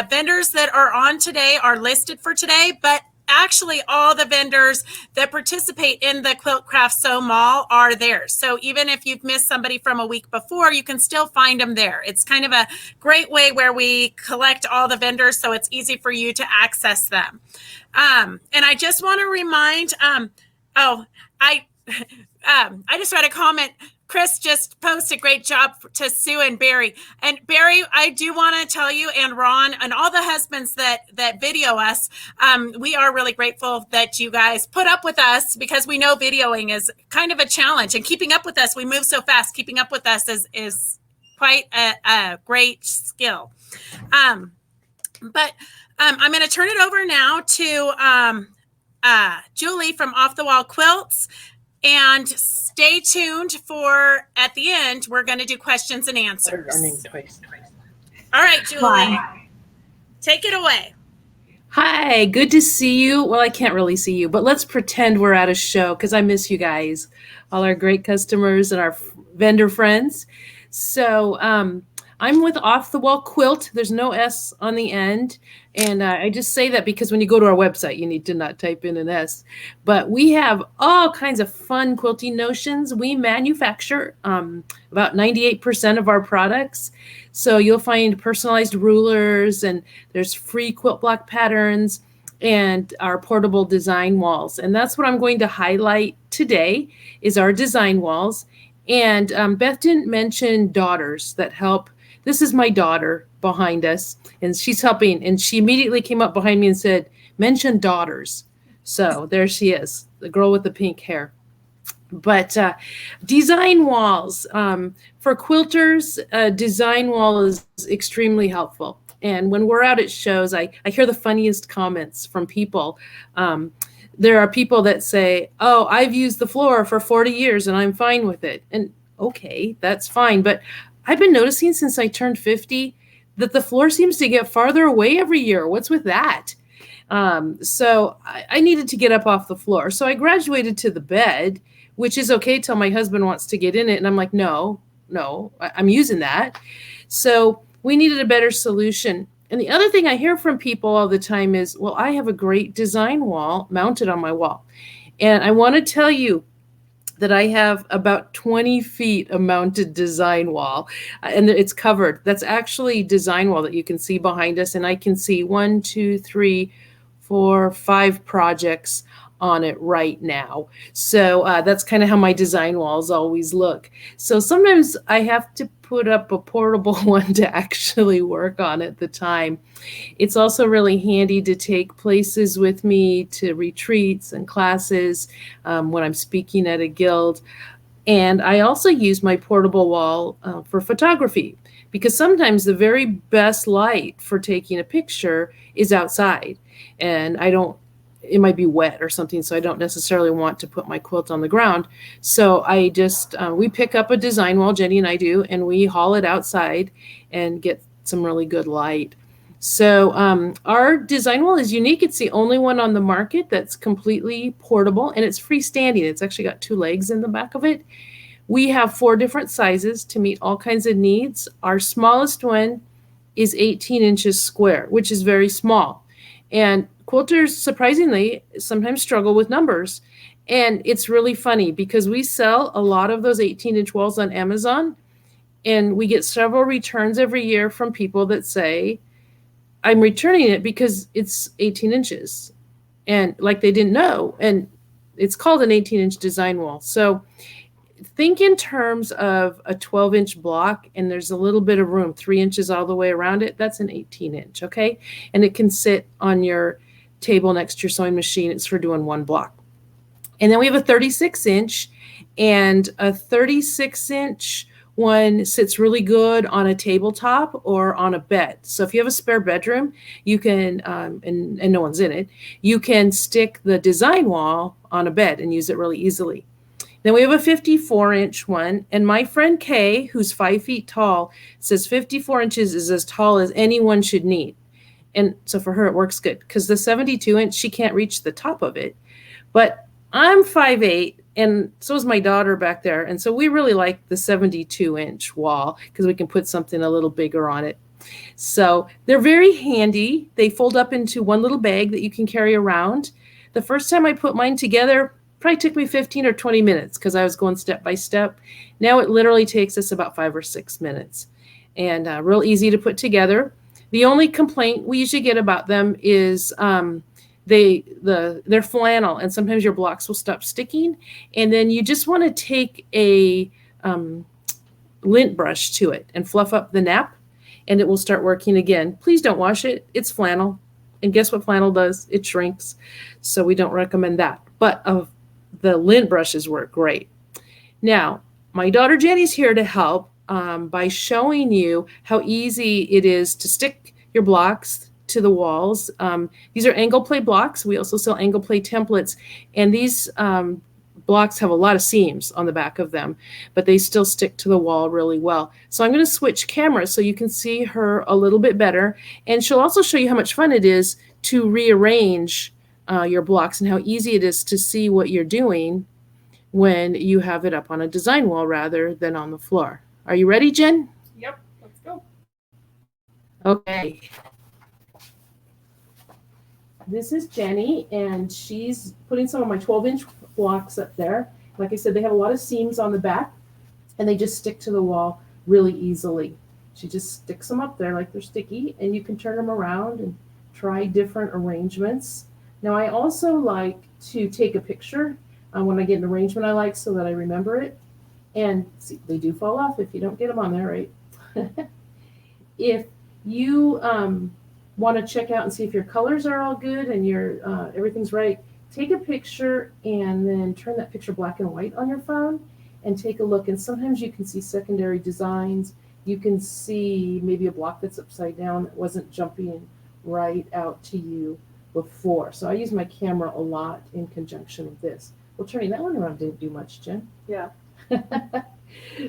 vendors that are on today are listed for today, but actually all the vendors that participate in the Quilt Craft Sew Mall are there. So even if you've missed somebody from a week before, you can still find them there. It's kind of a great way where we collect all the vendors so it's easy for you to access them. And I just want to remind, I just read a comment. Chris just posted, great job to Sue and Barry. And Barry, I do want to tell you, and Ron, and all the husbands that video us, we are really grateful that you guys put up with us because we know videoing is kind of a challenge. And keeping up with us, we move so fast. Keeping up with us is quite a great skill. But I'm going to turn it over now to Julie from Off the Wall Quilts. And stay tuned for, at the end, we're going to do questions and answers. All right, Julie, Bye. Take it away. Hi, good to see you. Well, I can't really see you, but let's pretend we're at a show because I miss you guys, all our great customers and our vendor friends. So I'm with Off the Wall Quilt. There's no S on the end. And I just say that because when you go to our website, you need to not type in an S. But we have all kinds of fun quilting notions. We manufacture about 98% of our products. So you'll find personalized rulers and there's free quilt block patterns. and our portable design walls. And that's what I'm going to highlight today is our design walls. And Beth didn't mention daughters that help. This is my daughter behind us, and she's helping. And she immediately came up behind me and said, mention daughters. So there she is, the girl with the pink hair. But design walls, for quilters, a design wall is extremely helpful. And when we're out at shows, I hear the funniest comments from people. There are people that say, oh, I've used the floor for 40 years and I'm fine with it. And okay, that's fine. But I've been noticing since I turned 50 that the floor seems to get farther away every year. What's with that? So I needed to get up off the floor. So I graduated to the bed, which is okay till my husband wants to get in it. And I'm like, no, I'm using that. So we needed a better solution. And the other thing I hear from people all the time is, well, I have a great design wall mounted on my wall. And I want to tell you that I have about 20 feet of mounted design wall, and it's covered. That's actually design wall that you can see behind us. And I can see 1, 2, 3, 4, 5 projects on it right now. So that's kind of how my design walls always look. So sometimes I have to put up a portable one to actually work on at the time. It's also really handy to take places with me to retreats and classes when I'm speaking at a guild. And I also use my portable wall for photography, because sometimes the very best light for taking a picture is outside. And it might be wet or something, so I don't necessarily want to put my quilt on the ground. So I just, we pick up a design wall, Jenny and I do, and we haul it outside and get some really good light. So our design wall is unique. It's the only one on the market that's completely portable, and it's freestanding. It's actually got 2 legs in the back of it. We have 4 different sizes to meet all kinds of needs. Our smallest one is 18 inches square, which is very small. And quilters, surprisingly, sometimes struggle with numbers. And it's really funny because we sell a lot of those 18-inch walls on Amazon, and we get several returns every year from people that say, I'm returning it because it's 18 inches. And like they didn't know. And it's called an 18-inch design wall. So think in terms of a 12-inch block, and there's a little bit of room, 3 inches all the way around it. That's an 18-inch, okay? And it can sit on your table next to your sewing machine. It's for doing 1 block. And then we have a 36-inch, and a 36-inch one sits really good on a tabletop or on a bed. So if you have a spare bedroom, you can, and no one's in it, you can stick the design wall on a bed and use it really easily. Then we have a 54-inch one, and my friend Kay, who's 5 feet tall, says 54 inches is as tall as anyone should need. And so for her, it works good, because the 72-inch, she can't reach the top of it. But I'm 5'8", and so is my daughter back there. And so we really like the 72-inch wall because we can put something a little bigger on it. So they're very handy. They fold up into one little bag that you can carry around. The first time I put mine together, probably took me 15 or 20 minutes because I was going step by step. Now it literally takes us about 5 or 6 minutes, and real easy to put together. The only complaint we usually get about them is they're flannel, and sometimes your blocks will stop sticking, and then you just want to take a lint brush to it and fluff up the nap, and it will start working again. Please don't wash it. It's flannel, and guess what flannel does? It shrinks, so we don't recommend that. But the lint brushes work great. Now, my daughter Jenny's here to help by showing you how easy it is to stick your blocks to the walls. These are angle play blocks. We also sell angle play templates, and these blocks have a lot of seams on the back of them, but they still stick to the wall really well. So I'm going to switch cameras so you can see her a little bit better, and she'll also show you how much fun it is to rearrange your blocks and how easy it is to see what you're doing when you have it up on a design wall rather than on the floor. Are you ready, Jen? Yep, let's go. Okay. This is Jenny, and she's putting some of my 12-inch blocks up there. Like I said, they have a lot of seams on the back, and they just stick to the wall really easily. She just sticks them up there like they're sticky, and you can turn them around and try different arrangements. Now, I also like to take a picture when I get an arrangement I like so that I remember it. And see, they do fall off if you don't get them on there, right? If you want to check out and see if your colors are all good and your everything's right, take a picture and then turn that picture black and white on your phone and take a look. And sometimes you can see secondary designs. You can see maybe a block that's upside down that wasn't jumping right out to you before. So I use my camera a lot in conjunction with this. Well, turning that one around didn't do much, Jen. Yeah.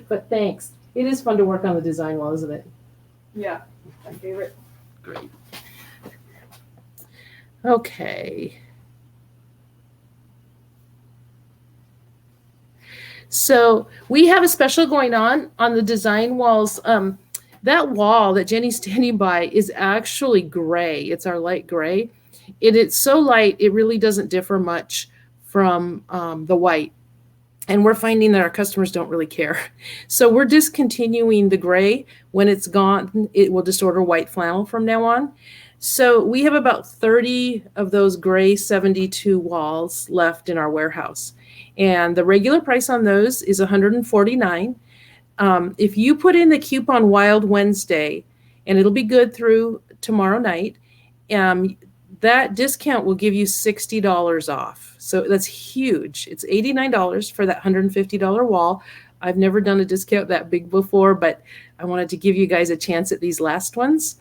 But thanks. It is fun to work on the design wall, isn't it? Yeah. My favorite. Great. Okay. So we have a special going on the design walls. That wall that Jenny's standing by is actually gray. It's our light gray. It's so light, it really doesn't differ much from the white. And we're finding that our customers don't really care. So we're discontinuing the gray. When it's gone, it will just order white flannel from now on. So we have about 30 of those gray 72 walls left in our warehouse. And the regular price on those is $149. If you put in the coupon Wild Wednesday, and it'll be good through tomorrow night, that discount will give you $60 off. So that's huge. It's $89 for that $150 wall. I've never done a discount that big before, but I wanted to give you guys a chance at these last ones.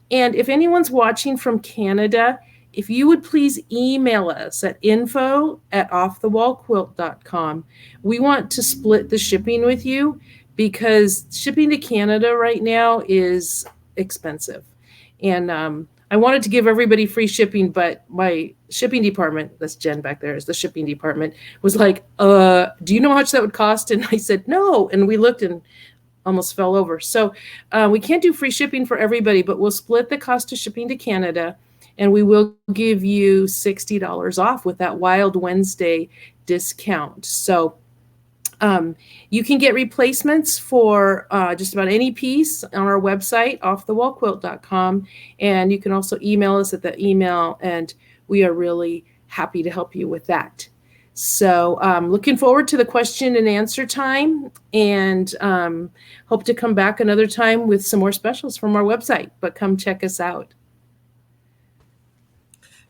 And if anyone's watching from Canada, if you would please email us at info@offthewallquilt.com. We want to split the shipping with you because shipping to Canada right now is expensive. And I wanted to give everybody free shipping, but my shipping department, that's Jen back there, is the shipping department, was like, do you know how much that would cost? And I said, no. And we looked and almost fell over. So we can't do free shipping for everybody, but we'll split the cost of shipping to Canada, and we will give you $60 off with that Wild Wednesday discount. So you can get replacements for just about any piece on our website, offthewallquilt.com. And you can also email us at the email, and we are really happy to help you with that. So looking forward to the question and answer time, and hope to come back another time with some more specials from our website, but come check us out.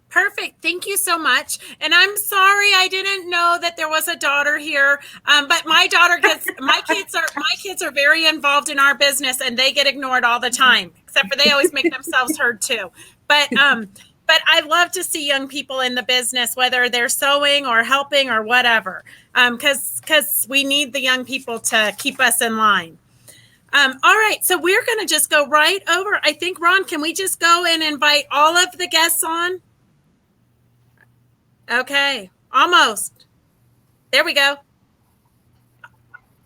Perfect. Thank you so much. And I'm sorry I didn't know that there was a daughter here. But my daughter gets my kids are very involved in our business, and they get ignored all the time, except for they always make themselves heard too. But I love to see young people in the business, whether they're sewing or helping or whatever, because we need the young people to keep us in line. All right, so we're going to just go right over. I think, Ron, can we just go and invite all of the guests on? Okay, almost. There we go.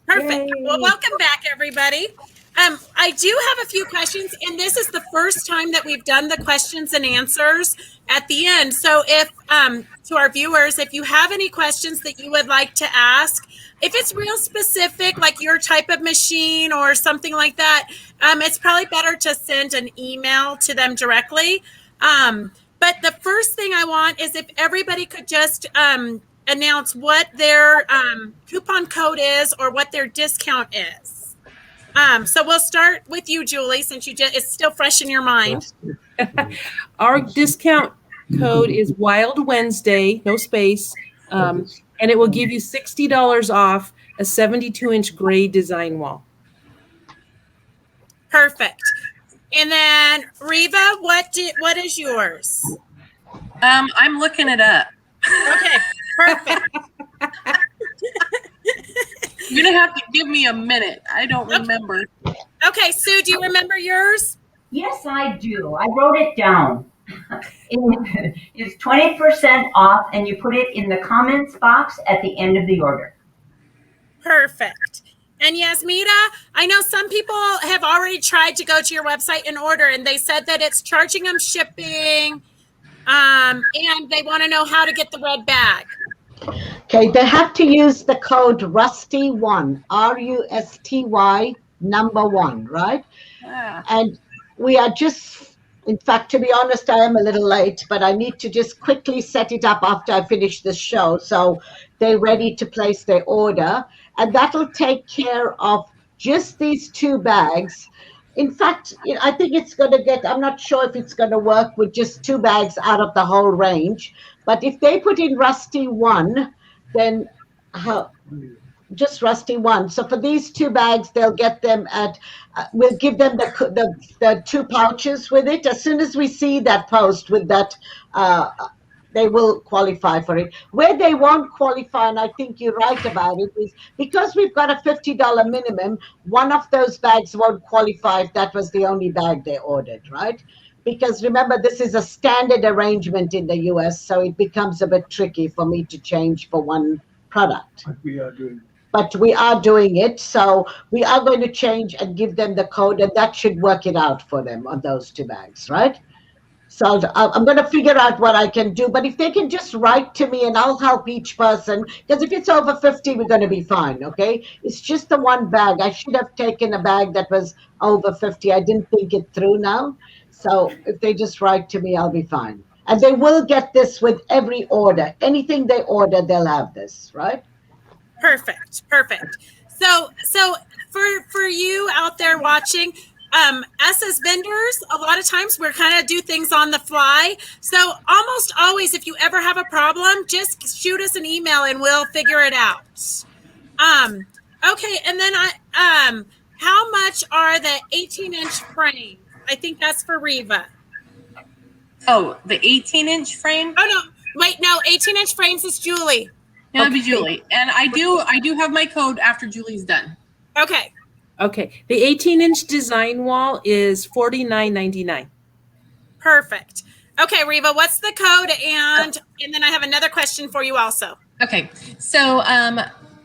Perfect. Yay. Well, welcome back, everybody. I do have a few questions, and this is the first time that we've done the questions and answers at the end. So if, to our viewers, if you have any questions that you would like to ask, if it's real specific, like your type of machine or something like that, it's probably better to send an email to them directly. But the first thing I want is if everybody could just announce what their coupon code is or what their discount is. So we'll start with you, Julie, since it's still fresh in your mind. Our discount code is Wild Wednesday, no space, and it will give you $60 off a 72-inch gray design wall. Perfect. And then Reva, what is yours? I'm looking it up. Okay, perfect. You're gonna have to give me a minute. I don't remember. Okay, Sue, do you remember yours? Yes, I do. I wrote it down. It's 20% off, and you put it in the comments box at the end of the order. Perfect. And Yasmita, I know some people have already tried to go to your website and order, and they said that it's charging them shipping, and they want to know how to get the red bag. Okay, they have to use the code RUSTY1, RUSTY #1, right? Yeah. And we are just In fact, to be honest, I am a little late, but I need to just quickly set it up after I finish this show. So they're ready to place their order. And that'll take care of just these 2 bags. In fact, I think it's going to I'm not sure if it's going to work with just 2 bags out of the whole range. But if they put in Rusty 1, then just Rusty 1. So for these 2 bags, they'll get them at, we'll give them the 2 pouches with it. As soon as we see that post with that, they will qualify for it. Where they won't qualify, and I think you're right about it, is because we've got a $50 minimum, one of those bags won't qualify if that was the only bag they ordered, right? Because remember, this is a standard arrangement in the US, so it becomes a bit tricky for me to change for one product. But we are doing it. So we are going to change and give them the code, and that should work it out for them on those 2 bags, right? So I'm going to figure out what I can do. But if they can just write to me, and I'll help each person, because if it's over 50, we're going to be fine, okay? It's just the 1 bag. I should have taken a bag that was over 50. I didn't think it through now. So if they just write to me, I'll be fine. And they will get this with every order. Anything they order, they'll have this, right? Perfect. So for you out there watching, us as vendors, a lot of times we're kind of do things on the fly. So almost always, if you ever have a problem, just shoot us an email and we'll figure it out. Okay, and then how much are the 18-inch frames? I think that's for Reva. Oh, the 18-inch frame? Oh no, wait, no, 18-inch frames is Julie. That'll be Julie. And I do have my code after Julie's done. Okay. Okay. The 18-inch design wall is $49.99. Perfect. Okay, Reva, what's the code? And then I have another question for you also. Okay. So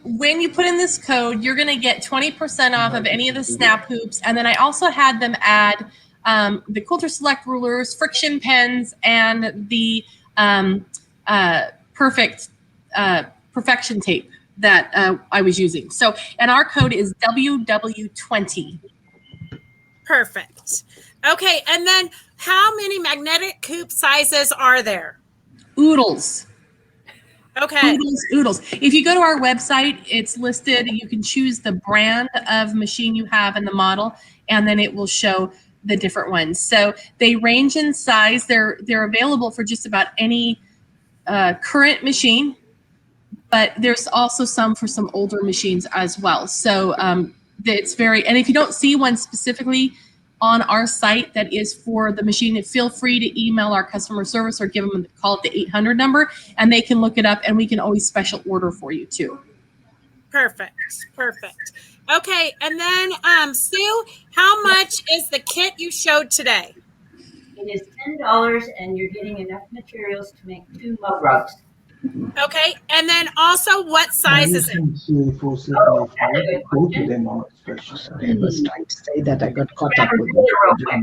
when you put in this code, you're going to get 20% off of any of the snap hoops. And then I also had them add the Quilter Select rulers, friction pens, and the perfection tape that I was using. So, and our code is WW20. Perfect. Okay, and then how many magnetic hoop sizes are there? Oodles. Okay. Oodles. If you go to our website, it's listed. You can choose the brand of machine you have and the model, and then it will show the different ones. So they range in size. They're available for just about any current machine, but there's also some for some older machines as well. So it's very, and if you don't see one specifically on our site that is for the machine, feel free to email our customer service or give them a call at the 800 number, and they can look it up, and we can always special order for you too. Perfect. Okay, and then Sue, how much is the kit you showed today? It is $10, and you're getting enough materials to make 2 mug rugs. Okay, and then also what size is it? Oh, that's a good question. I was trying to say that I got caught up with Real quick.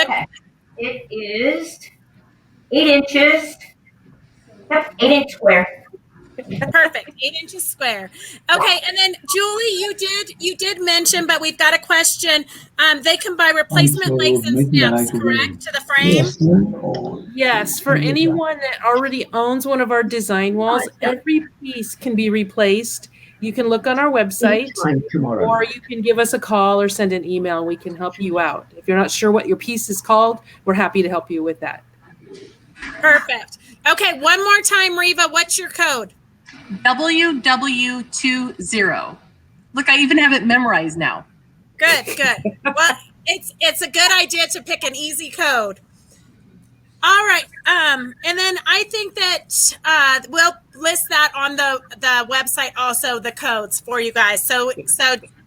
Okay, it is 8 inches. Yep, 8-inch square. Perfect. 8 inches square. Okay, and then Julie, you did mention, but we've got a question. They can buy replacement legs and snaps, correct, to the frame? Yes, for anyone that already owns one of our design walls, every piece can be replaced. You can look on our website, or you can give us a call or send an email, and we can help you out. If you're not sure what your piece is called, we're happy to help you with that. Perfect. Okay, one more time, Reva, what's your code? WW20. Look, I even have it memorized now. Good. Well, it's a good idea to pick an easy code. All right. And then I think that we'll list that on the website also, the codes for you guys. So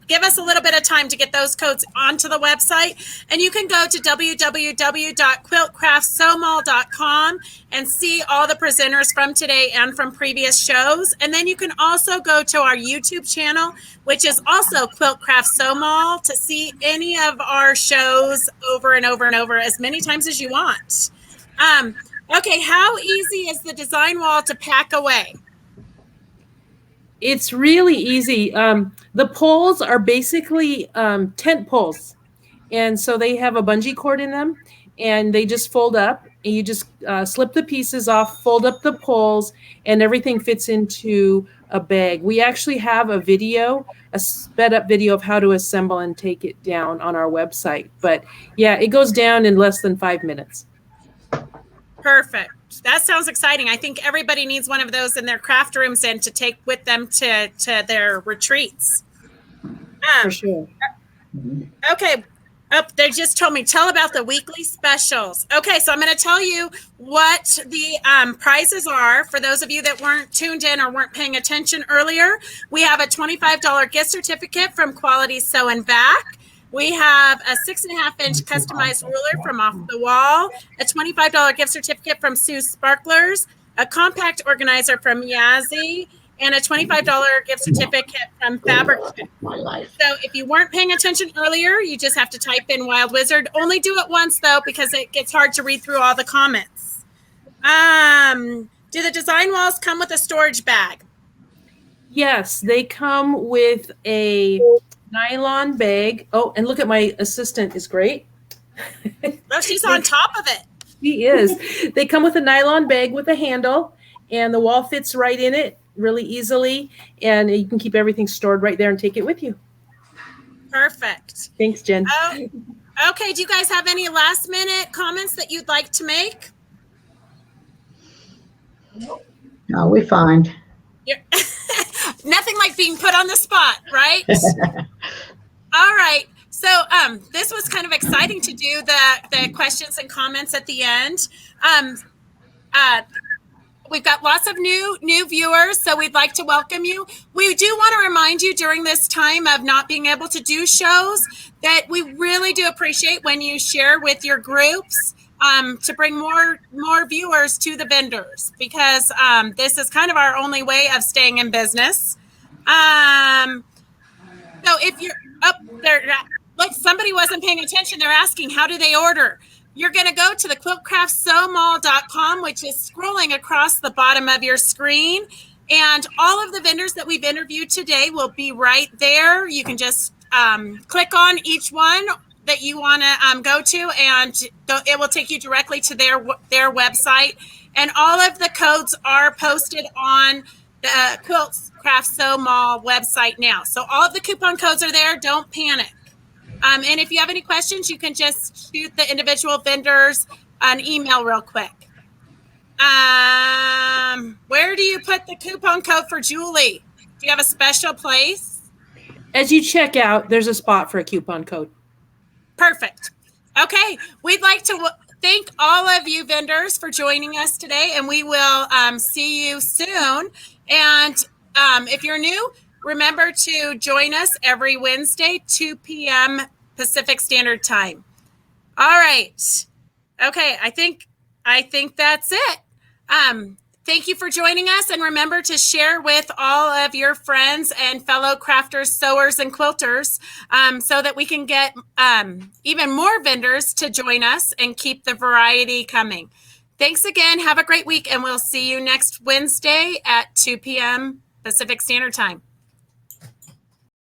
give us a little bit of time to get those codes onto the website. And you can go to www.quiltcraftsomal.com and see all the presenters from today and from previous shows. And then you can also go to our YouTube channel, which is also Quilt Craft Somal, to see any of our shows over and over and over as many times as you want. Okay, how easy is the design wall to pack away? It's really easy. The poles are basically tent poles. And so they have a bungee cord in them, and they just fold up. And you just slip the pieces off, fold up the poles, and everything fits into a bag. We actually have a video, a sped up video of how to assemble and take it down on our website. But yeah, it goes down in less than 5 minutes. Perfect. That sounds exciting. I think everybody needs one of those in their craft rooms and to take with them to their retreats. For sure. Okay. Oh, they just told me, tell about the weekly specials. Okay, so I'm going to tell you what the prizes are for those of you that weren't tuned in or weren't paying attention earlier. We have a $25 gift certificate from Quality Sew and Back. We have a 6.5-inch customized ruler from Off the Wall, a $25 gift certificate from Sue's Sparklers, a compact organizer from Yazzii, and a $25 gift certificate from Fabric. So if you weren't paying attention earlier, you just have to type in Wild Wizard. Only do it once, though, because it gets hard to read through all the comments. Do the design walls come with a storage bag? Yes, they come with a nylon bag. Oh, and look at my assistant is great. Oh, she's on top of it. She is. They come with a nylon bag with a handle, and the wall fits right in it really easily, and you can keep everything stored right there and take it with you. Perfect. Thanks, Jen. Okay, do you guys have any last minute comments that you'd like to make? No, we're fine. Nothing like being put on the spot, right? All right. So this was kind of exciting to do the questions and comments at the end. We've got lots of new viewers, so we'd like to welcome you. We do want to remind you during this time of not being able to do shows that we really do appreciate when you share with your groups to bring more viewers to the vendors, because this is kind of our only way of staying in business. So if you're up there, look, somebody wasn't paying attention. They're asking, how do they order? You're going to go to the quiltcraftsewmall.com, which is scrolling across the bottom of your screen. And all of the vendors that we've interviewed today will be right there. You can just click on each one that you want to go to, and it will take you directly to their website. And all of the codes are posted on the Quilt Craft Sew Mall website now. So all of the coupon codes are there. Don't panic. And if you have any questions, you can just shoot the individual vendors an email real quick. Where do you put the coupon code for Julie? Do you have a special place? As you check out, there's a spot for a coupon code. Perfect. Okay. We'd like to thank all of you vendors for joining us today, and we will see you soon. And if you're new, remember to join us every Wednesday, 2 p.m. Pacific Standard Time. All right. Okay. I think that's it. Thank you for joining us, and remember to share with all of your friends and fellow crafters, sewers, and quilters so that we can get even more vendors to join us and keep the variety coming. Thanks again. Have a great week, and we'll see you next Wednesday at 2 p.m. Pacific Standard Time.